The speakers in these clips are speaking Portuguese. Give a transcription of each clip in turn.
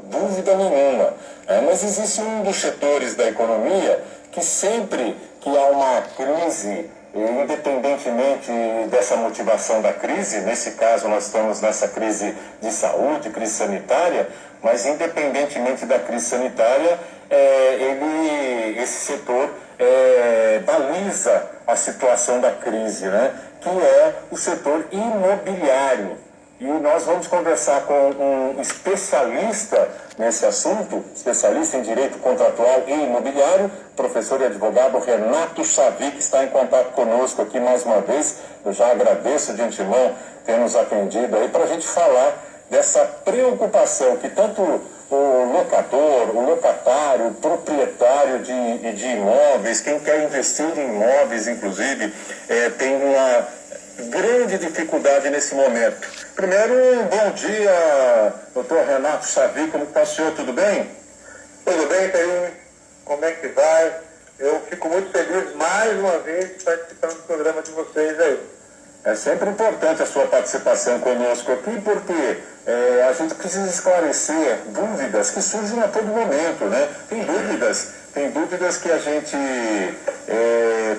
dúvida nenhuma. Mas existe um dos setores da economia que sempre que há uma crise, independentemente dessa motivação da crise, nesse caso nós estamos nessa crise de saúde, crise sanitária, mas independentemente da crise sanitária, esse setor baliza a situação da crise, né? Que é o setor imobiliário. E nós vamos conversar com um especialista nesse assunto, especialista em direito contratual e imobiliário, professor e advogado Renato Xavi, que está em contato conosco aqui mais uma vez. Eu já agradeço de antemão ter nos atendido aí para a gente falar dessa preocupação que tanto o locador, o locatário, o proprietário de imóveis, quem quer investir em imóveis, inclusive, tem uma grande dificuldade nesse momento. Primeiro, bom dia, doutor Renato Xavi, como está o senhor, tudo bem? Tudo bem, Caio? Como é que vai? Eu fico muito feliz mais uma vez participando do programa de vocês aí. É sempre importante a sua participação conosco aqui, porque a gente precisa esclarecer dúvidas que surgem a todo momento, né? Tem dúvidas que a gente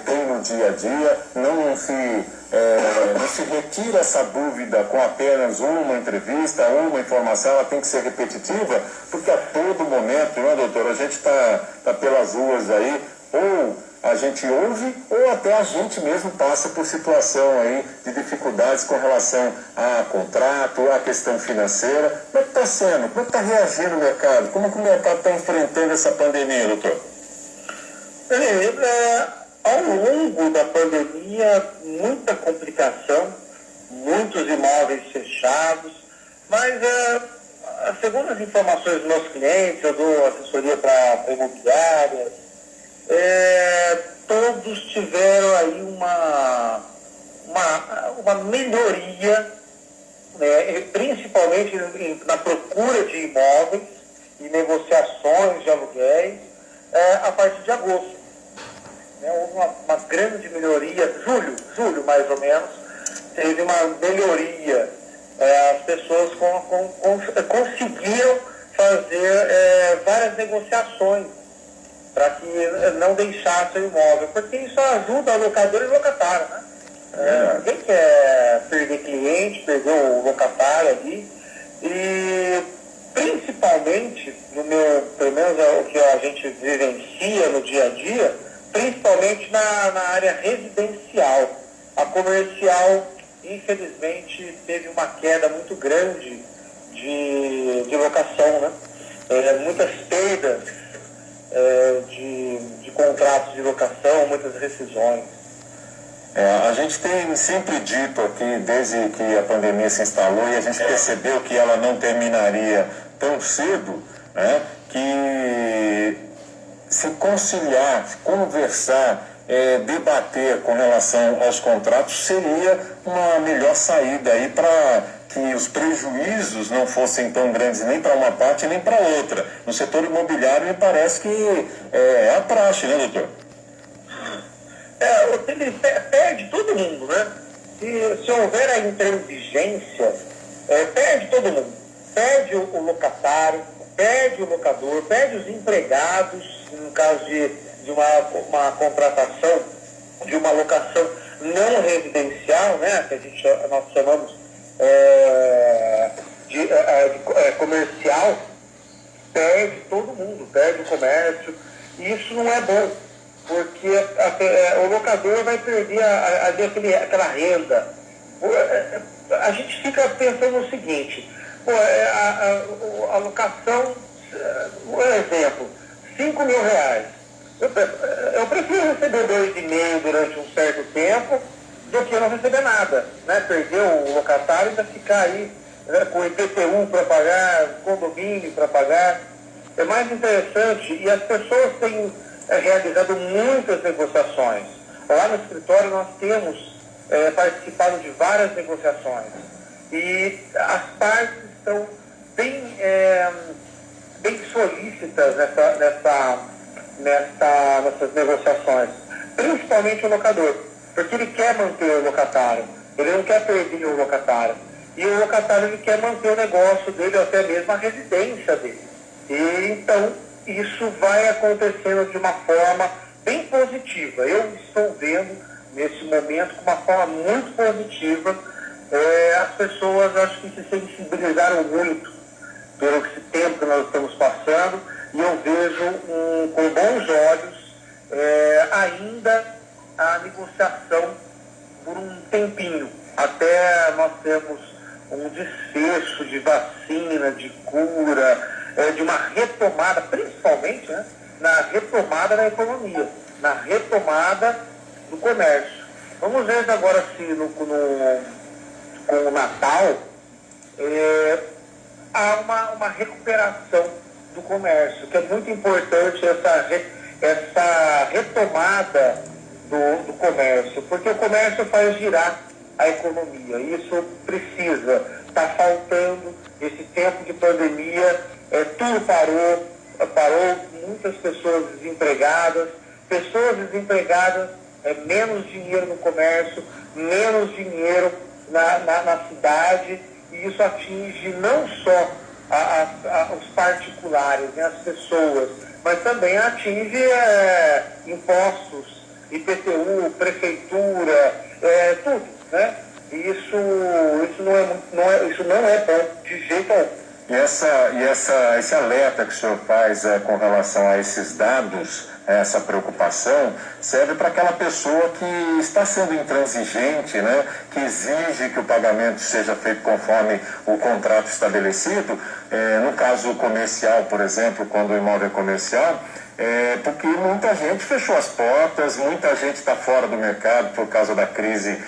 tem no dia a dia, não se retira essa dúvida com apenas uma entrevista, uma informação, ela tem que ser repetitiva, porque a todo momento, né, doutor, a gente tá pelas ruas aí, ou a gente ouve, ou até a gente mesmo passa por situação aí de dificuldades com relação a contrato, a questão financeira. Como é que está sendo? Como é que está reagindo o mercado? Como é que o mercado está enfrentando essa pandemia, doutor? Ao longo da pandemia, muita complicação, muitos imóveis fechados, mas segundo as informações dos meus clientes, eu dou assessoria para imobiliárias, todos tiveram aí uma melhoria, né, principalmente na procura de imóveis e negociações de aluguéis a partir de agosto. Houve uma grande melhoria, julho mais ou menos, teve uma melhoria. As pessoas conseguiram fazer várias negociações para que não deixasse o imóvel, porque isso ajuda a locadora e o locatário, né? Ninguém quer perder cliente, perder o locatário ali, e principalmente, pelo menos o que a gente vivencia no dia a dia, principalmente na área residencial. A comercial, infelizmente, teve uma queda muito grande de locação, né? Muitas perdas de contratos de locação, muitas rescisões. A gente tem sempre dito aqui, desde que a pandemia se instalou, e a gente percebeu que ela não terminaria tão cedo, né, que se conciliar, conversar, debater com relação aos contratos seria uma melhor saída aí para que os prejuízos não fossem tão grandes nem para uma parte nem para outra. No setor imobiliário me parece que é a praxe, né, doutor? Perde todo mundo, né? Se houver a intransigência, perde todo mundo. Perde o locatário, perde o locador, perde os empregados, no caso de uma contratação, de uma locação não residencial, né? Que nós chamamos de comercial, perde todo mundo, perde o comércio, e isso não é bom, porque o locador vai perder aquela renda. A gente fica pensando no seguinte, a locação, um exemplo, R$5.000. Eu prefiro receber 2,5 durante um certo tempo do que não receber nada, né? Perder o locatário e ainda ficar aí, né, com IPTU para pagar, condomínio para pagar. É mais interessante, e as pessoas têm realizado muitas negociações. Lá no escritório nós temos participado de várias negociações. E as partes estão bem solícitas nessas negociações, principalmente o locador, porque ele quer manter o locatário, ele não quer perder o locatário, e o locatário ele quer manter o negócio dele, ou até mesmo a residência dele. E, então, isso vai acontecendo de uma forma bem positiva. Eu estou vendo, nesse momento, com uma forma muito positiva. As pessoas, acho que se sensibilizaram muito pelo esse tempo que nós estamos passando, e eu vejo com bons olhos ainda a negociação por um tempinho, até nós termos um desfecho de vacina, de cura, de uma retomada, principalmente, né, na retomada da economia, na retomada do comércio. Vamos ver agora se com o Natal há uma recuperação do comércio, que é muito importante essa retomada do comércio, porque o comércio faz girar a economia. Isso precisa. Está faltando esse tempo de pandemia, tudo parou, muitas pessoas desempregadas, menos dinheiro no comércio, menos dinheiro na cidade, e isso atinge não só os particulares, né, as pessoas, mas também atinge impostos, IPTU, prefeitura, tudo, né? Isso não é bom de jeito algum. E esse alerta que o senhor faz com relação a esses dados, essa preocupação, serve para aquela pessoa que está sendo intransigente, né, que exige que o pagamento seja feito conforme o contrato estabelecido, no caso comercial, por exemplo, quando o imóvel é comercial, porque muita gente fechou as portas, muita gente está fora do mercado por causa da crise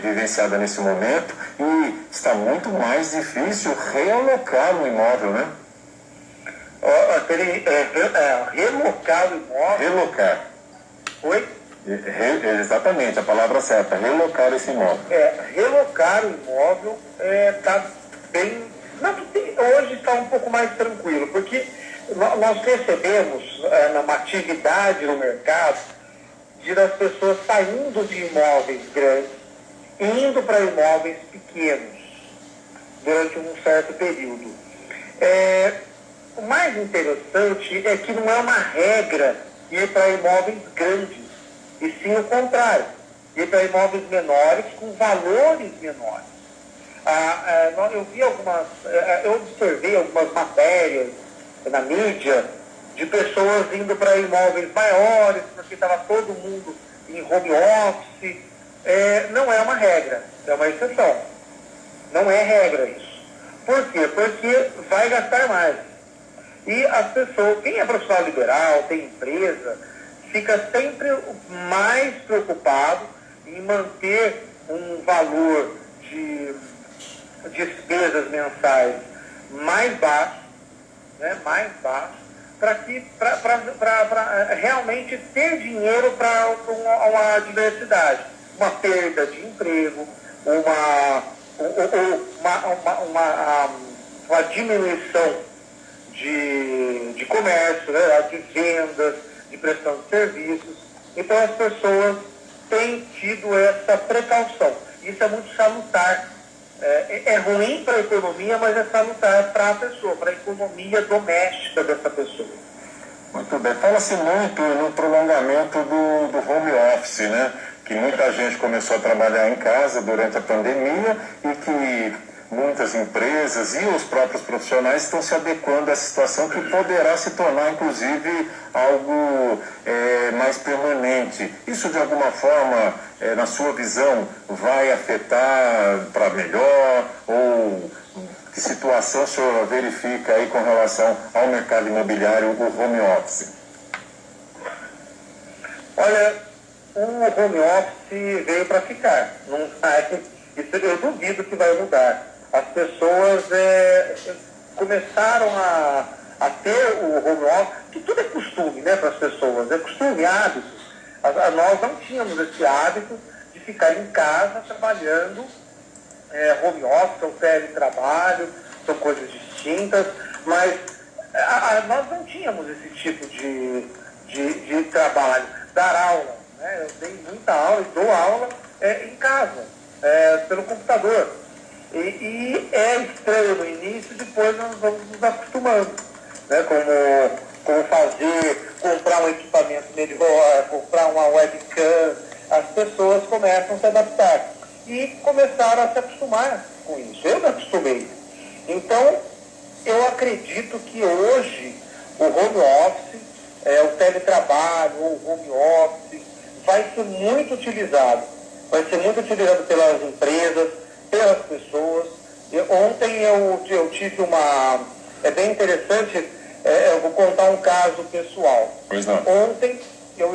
vivenciada nesse momento, e está muito mais difícil realocar o imóvel, né? Relocar o imóvel. Relocar. Oi? Exatamente, a palavra certa, relocar esse imóvel. Relocar o imóvel está bem. Hoje está um pouco mais tranquilo, porque nós percebemos numa atividade no mercado das pessoas saindo de imóveis grandes e indo para imóveis pequenos durante um certo período. O mais interessante é que não é uma regra ir para imóveis grandes, e sim o contrário, ir para imóveis menores com valores menores. Eu observei algumas matérias na mídia de pessoas indo para imóveis maiores, porque estava todo mundo em home office. Não é uma regra, é uma exceção. Não é regra isso. Por quê? Porque vai gastar mais. E as pessoas, quem é profissional liberal, tem empresa, fica sempre mais preocupado em manter um valor de despesas mensais mais baixo, né, para realmente ter dinheiro para uma diversidade, uma perda de emprego, uma diminuição de comércio, né, de vendas, de prestação de serviços. Então as pessoas têm tido essa precaução. Isso é muito salutar. É ruim para a economia, mas é salutar para a pessoa, para a economia doméstica dessa pessoa. Muito bem. Fala-se muito no prolongamento do home office, né? Que muita gente começou a trabalhar em casa durante a pandemia e que muitas empresas e os próprios profissionais estão se adequando a essa situação que poderá se tornar, inclusive, algo mais permanente. Isso, de alguma forma, na sua visão, vai afetar para melhor? Ou que situação o senhor verifica aí com relação ao mercado imobiliário, o home office? Olha, o home office veio para ficar. Não vai, isso eu duvido que vai mudar. As pessoas começaram a ter o home office, que tudo é costume, né, para as pessoas, é costume, hábitos. Nós não tínhamos esse hábito de ficar em casa trabalhando, home office ou teletrabalho, são coisas distintas, mas nós não tínhamos esse tipo de trabalho. Dar aula, né? Eu dei muita aula e dou aula em casa, pelo computador. E é estranho no início, depois nós vamos nos acostumando. né? Como fazer, comprar um equipamento melhor, comprar uma webcam. As pessoas começam a se adaptar e começaram a se acostumar com isso. Eu me acostumei. Então, eu acredito que hoje o home office, o teletrabalho, o home office, vai ser muito utilizado. Vai ser muito utilizado pelas empresas, pelas pessoas. Ontem eu tive uma... É bem interessante, eu vou contar um caso pessoal. Pois não. Ontem eu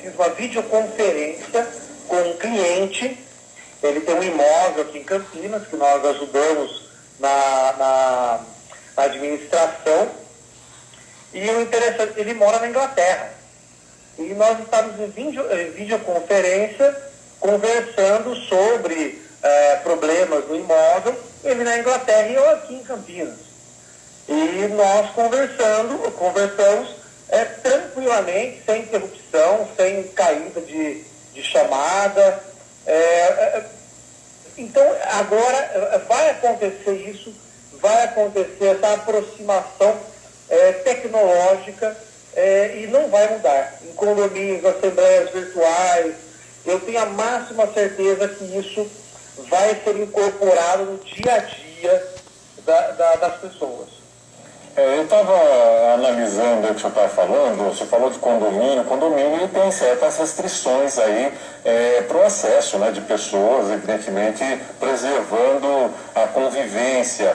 fiz uma videoconferência com um cliente. Ele tem um imóvel aqui em Campinas, que nós ajudamos na administração. E o interessante, ele mora na Inglaterra. E nós estávamos em videoconferência conversando sobre problemas do imóvel, ele na Inglaterra e eu aqui em Campinas. E nós conversamos tranquilamente, sem interrupção, sem caída de chamada. Então, agora vai acontecer isso, vai acontecer essa aproximação tecnológica e não vai mudar. Em condomínios, assembleias virtuais, eu tenho a máxima certeza que isso vai ser incorporado no dia a dia das pessoas. Eu estava analisando o que o senhor estava falando, você falou de condomínio. Condomínio ele tem certas restrições aí para o acesso, né, de pessoas, evidentemente preservando a convivência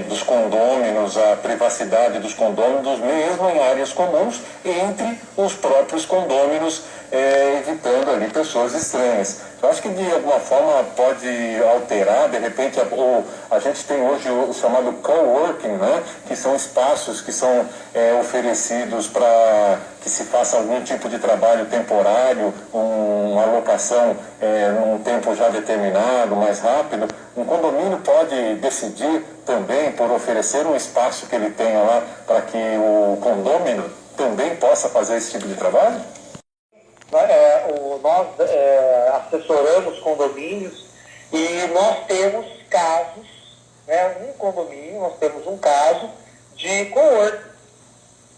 dos condôminos, a privacidade dos condôminos, mesmo em áreas comuns, entre os próprios condôminos, evitando ali pessoas estranhas. Eu acho que de alguma forma pode alterar, de repente, a gente tem hoje o chamado coworking, né? Que são espaços que são oferecidos para que se faça algum tipo de trabalho temporário, uma alocação num tempo já determinado, mais rápido. Um condomínio pode decidir também por oferecer um espaço que ele tenha lá para que o condômino também possa fazer esse tipo de trabalho? Nós assessoramos condomínios e nós temos casos, um condomínio, nós temos um caso de coworking.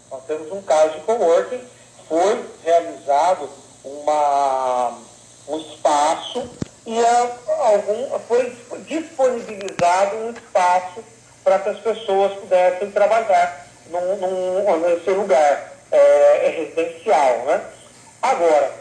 Nós temos um caso de coworking, foi realizado um espaço e foi disponibilizado um espaço para que as pessoas pudessem trabalhar nesse lugar residencial, né? Agora,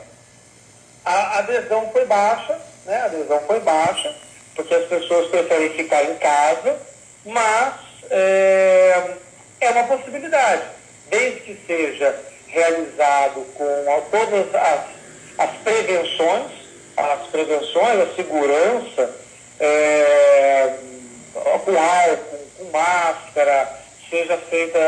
a adesão foi baixa, né? A adesão foi baixa, porque as pessoas preferem ficar em casa, mas é uma possibilidade, desde que seja realizado com todas as prevenções, a segurança, com álcool, com máscara, seja feita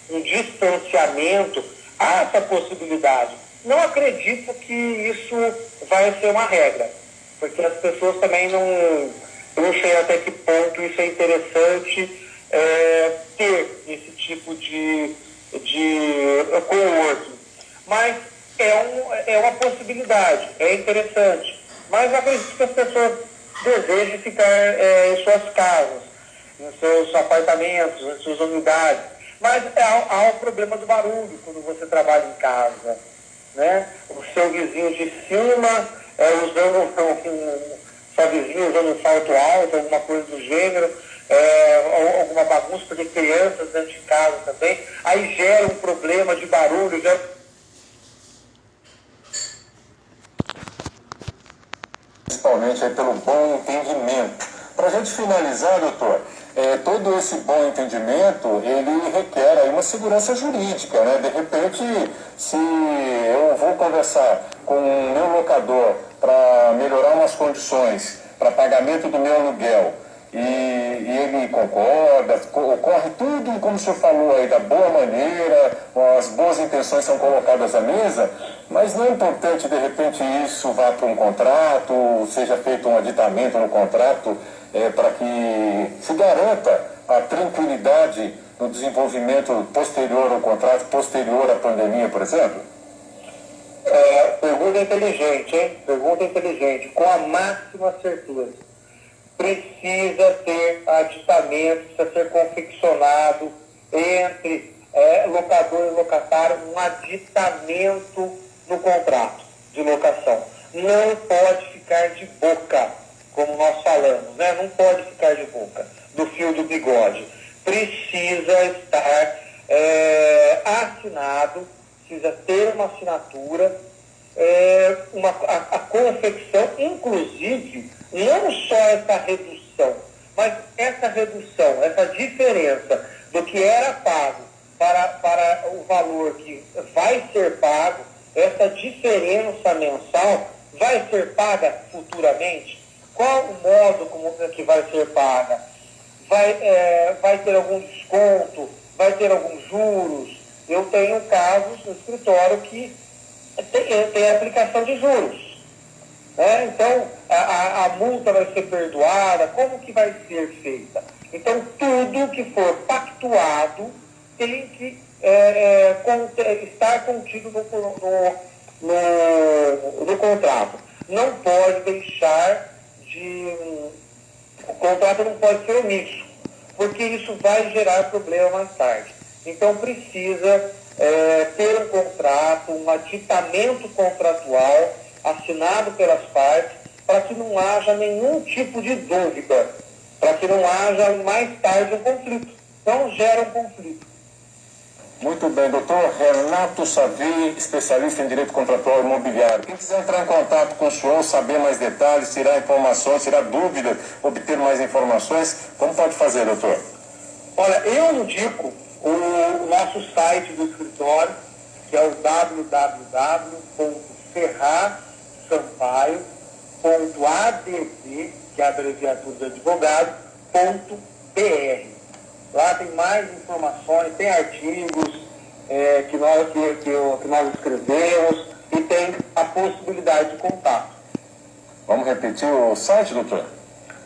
um distanciamento, há essa possibilidade. Não acredito que isso vai ser uma regra, porque as pessoas também eu não sei até que ponto isso é interessante ter esse tipo de coworking. Mas é uma possibilidade, é interessante. Mas acredito que as pessoas desejem ficar em suas casas, em seus apartamentos, em suas unidades. Mas há o problema do barulho quando você trabalha em casa, né? O seu vizinho de cima sua vizinha usando um salto alto, alguma coisa do gênero, alguma bagunça, porque crianças dentro de casa também, aí gera um problema de barulho, Principalmente aí pelo bom entendimento. Para a gente finalizar, doutor, todo esse bom entendimento, ele requer aí uma segurança jurídica, né? De repente, se eu vou conversar com o meu locador para melhorar umas condições para pagamento do meu aluguel e ele concorda, ocorre tudo como o senhor falou aí, da boa maneira, as boas intenções são colocadas à mesa, mas não é importante, de repente, isso vá para um contrato, seja feito um aditamento no contrato, para que se garanta a tranquilidade no desenvolvimento posterior ao contrato, posterior à pandemia, por exemplo? Pergunta inteligente, hein? Pergunta inteligente, com a máxima certeza. precisa ter aditamento, precisa ser confeccionado entre locador e locatário, um aditamento no contrato de locação. Não pode ficar de boca, como nós falamos, né? Não pode ficar de boca, do fio do bigode. Precisa estar assinado, precisa ter uma assinatura, a confecção, inclusive, não só essa redução, mas essa redução, essa diferença do que era pago para o valor que vai ser pago, essa diferença mensal vai ser paga futuramente? Qual o modo como que vai ser paga? Vai ter algum desconto? Vai ter alguns juros? Eu tenho casos no escritório que tem aplicação de juros. Então, a multa vai ser perdoada, como que vai ser feita? Então, tudo que for pactuado tem que estar contido no contrato. Não pode deixar o contrato não pode ser omisso, porque isso vai gerar problema mais tarde. Então, precisa ter um contrato, um aditamento contratual assinado pelas partes, para que não haja nenhum tipo de dúvida, para que não haja mais tarde um conflito. Então, gera um conflito. Muito bem, doutor Renato Savi, especialista em direito contratual imobiliário. Quem quiser entrar em contato com o senhor, saber mais detalhes, tirar informações, tirar dúvidas, obter mais informações, como pode fazer, doutor? Olha, eu indico o nosso site do escritório, que é o www.ferrarsampaio.adv, que é a abreviatura do advogado.br. Lá tem mais informações, tem artigos que nós escrevemos e tem a possibilidade de contato. Vamos repetir o site, doutor?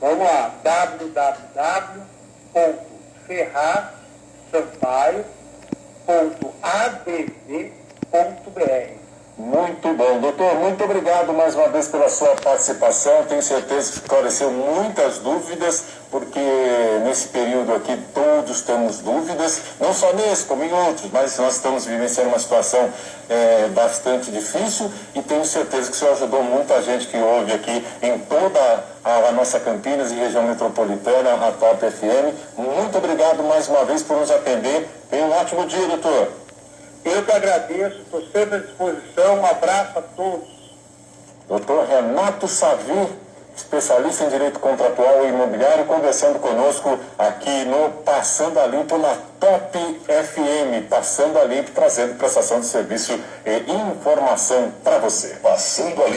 Vamos lá, www.ferrarsampaio.adv.br. Muito bom. Doutor, muito obrigado mais uma vez pela sua participação. Tenho certeza que esclareceu muitas dúvidas, porque nesse período aqui todos temos dúvidas, não só nesse, como em outros, mas nós estamos vivenciando uma situação bastante difícil e tenho certeza que o senhor ajudou muita gente que ouve aqui em toda a nossa Campinas e região metropolitana, a Top FM. Muito obrigado mais uma vez por nos atender. Tenha um ótimo dia, doutor. Eu que agradeço, estou sempre à disposição. Um abraço a todos. Doutor Renato Savi, especialista em direito contratual e imobiliário, conversando conosco aqui no Passando a Limpo na Top FM. Passando a Limpo, trazendo prestação de serviço e informação para você. Passando a Limpo.